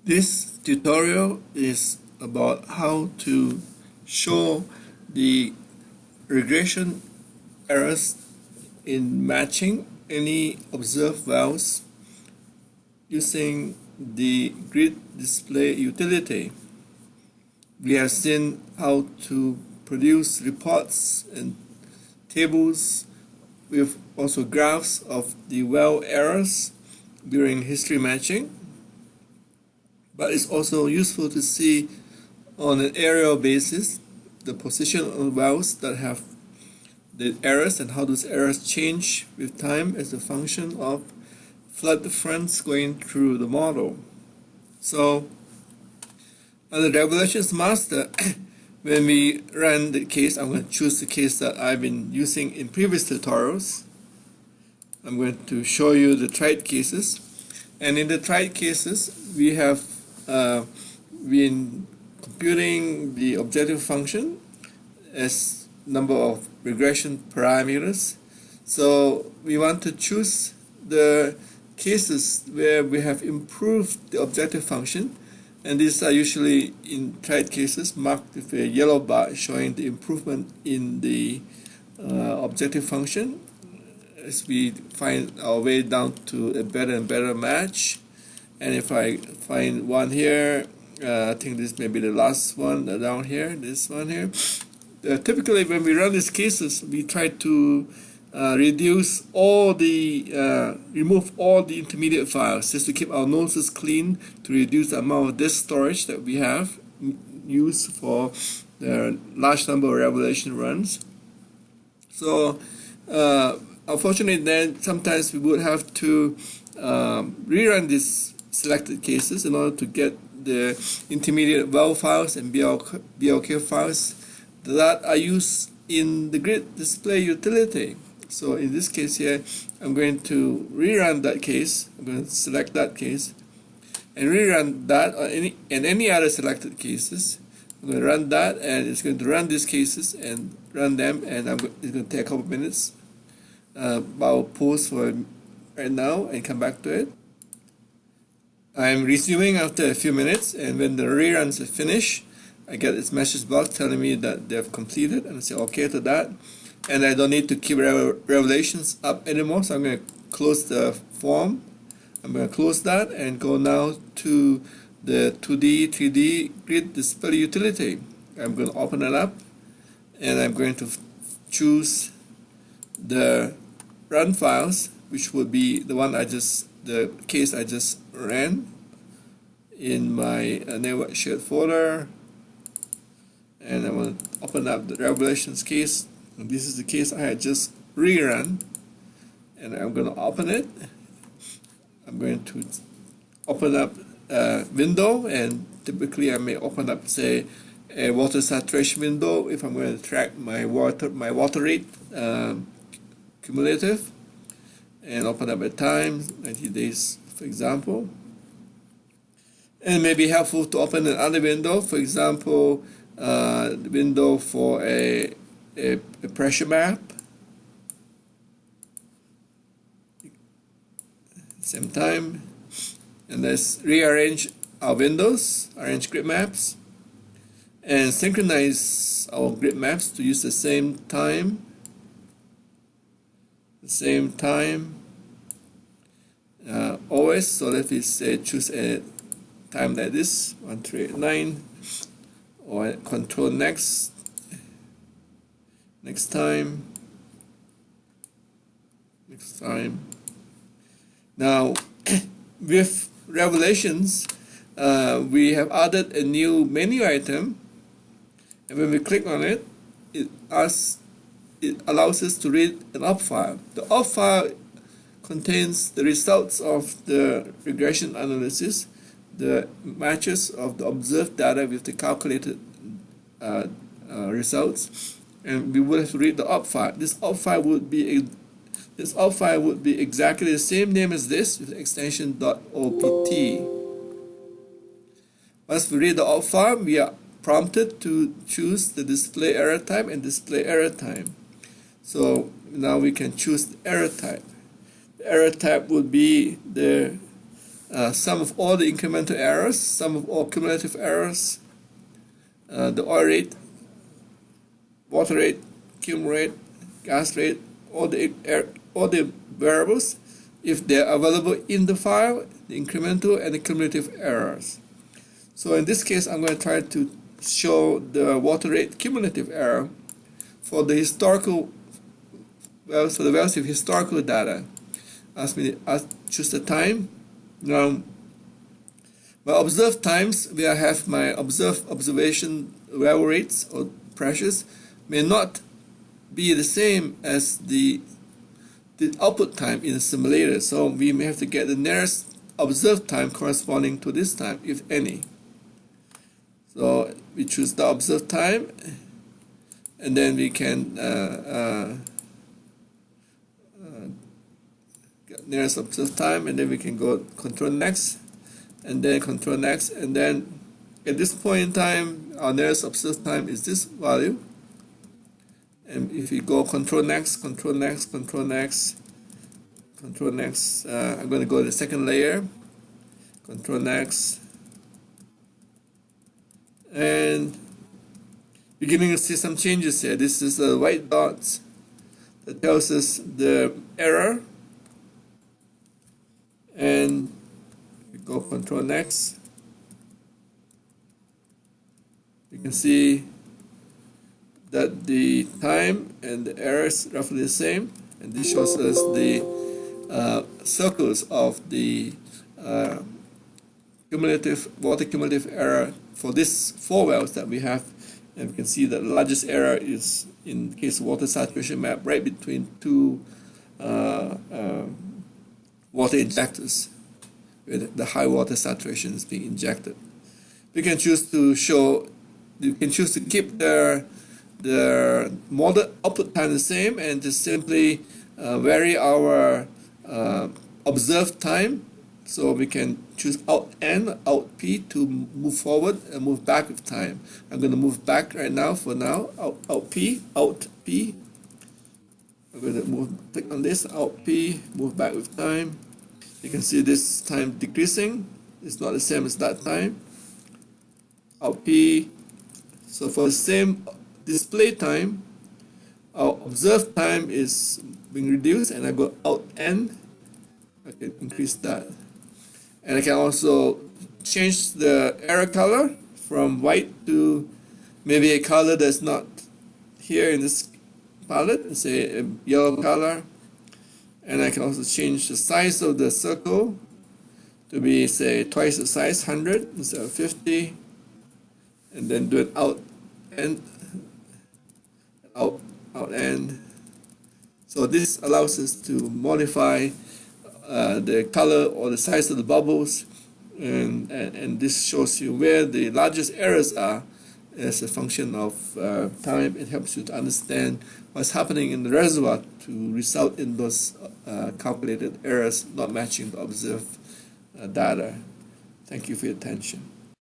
This tutorial is about how to show the regression errors in matching any observed values using the grid display utility. We have seen how to produce reports and tables with also graphs of the well errors during history matching. But it's also useful to see on an aerial basis the position of wells that have the errors and how those errors change with time as a function of flood fronts going through the model. So on the Revelations Master, when we run the case, I'm going to choose the case that I've been using in previous tutorials. I'm going to show you the tried cases. And in the tried cases, we have been computing the objective function as number of regression parameters. So we want to choose the cases where we have improved the objective function, and these are usually in tried cases marked with a yellow bar showing the improvement in the objective function as we find our way down to a better and better match. And if I find one here, I think this may be the last one down here, this one here. Typically when we run these cases, we try to reduce all the, remove all the intermediate files just to keep our noses clean, to reduce the amount of disk storage that we have used for the large number of revelation runs. So unfortunately then sometimes we would have to rerun these selected cases in order to get the intermediate well files and BLK files that are used in the grid display utility. So in this case here, I'm going to rerun that case. I'm going to select that case and rerun that or any other selected cases. I'm going to run that, and it's going to run these cases and run them, and it's going to take a couple of minutes. I'll pause for right now and come back to it. I'm resuming after a few minutes, and when the reruns are finished, I get this message box telling me that they've completed, and I say okay to that, and I don't need to keep revelations up anymore. So I'm going to close the form. I'm going to close that and go now to the 2D 3D grid display utility. I'm going to open it up, and I'm going to choose the run files, which would be the one the case I just ran in my network shared folder, and I'm going to open up the revelations case, and this is the case I had just rerun, and I'm going to open it. I'm going to open up a window, and typically I may open up, say, a water saturation window if I'm going to track my water rate cumulative, and open up a time, 90 days for example. And it may be helpful to open another window, for example, the window for a pressure map. Same time, and let's rearrange our windows, arrange grid maps, and synchronize our grid maps to use the same time. Always. So let me say choose a time like this, 1389, or control next time. Now with revelations, we have added a new menu item, and when we click on it, it allows us to read an op file. The op file contains the results of the regression analysis, the matches of the observed data with the calculated results, and we will have to read the op file. This op file would be exactly the same name as this, with extension .opt. Once we read the op file, we are prompted to choose the display error type and display error time. So now we can choose the error type. The error type would be the sum of all the incremental errors, sum of all cumulative errors, the oil rate, water rate, cum rate, gas rate, all the variables, if they are available in the file, the incremental and the cumulative errors. So in this case, I'm going to try to show the water rate cumulative error for the historical, well, for the values of historical data. Choose the time. Now, my observed times, where I have my observation well rates or pressures, may not be the same as the output time in the simulator. So we may have to get the nearest observed time corresponding to this time, if any. So we choose the observed time, and then we can get nearest observed time, and then we can go control next, and then control next, and then at this point in time, our nearest observed time is this value. And if we go control next, control next, control next, control next, I'm going to go to the second layer, control next, and beginning to see some changes here. This is the white dots that tells us the error, and we go control next. You can see that the time and the error is roughly the same, and this shows us the circles of the water cumulative error for these 4 wells that we have, and we can see that the largest error is in the case of water saturation map right between 2 water injectors, where the high water saturation is being injected. We can choose to show, you can choose to keep the model output time the same and just simply vary our observed time. So we can choose out N, out P to move forward and move back with time. I'm going to move back right now for now, out P, out P. I'm going to click on this, out P, move back with time. You can see this time decreasing. It's not the same as that time. Out P. So for the same display time, our observed time is being reduced, and I go out N. I can increase that. And I can also change the error color from white to maybe a color that's not here in this palette, let's say a yellow color. And I can also change the size of the circle to be, say, twice the size, 100 instead of 50. And then do it out and out and. So this allows us to modify the color or the size of the bubbles, and this shows you where the largest errors are as a function of time. It helps you to understand what's happening in the reservoir to result in those calculated errors not matching the observed data. Thank you for your attention.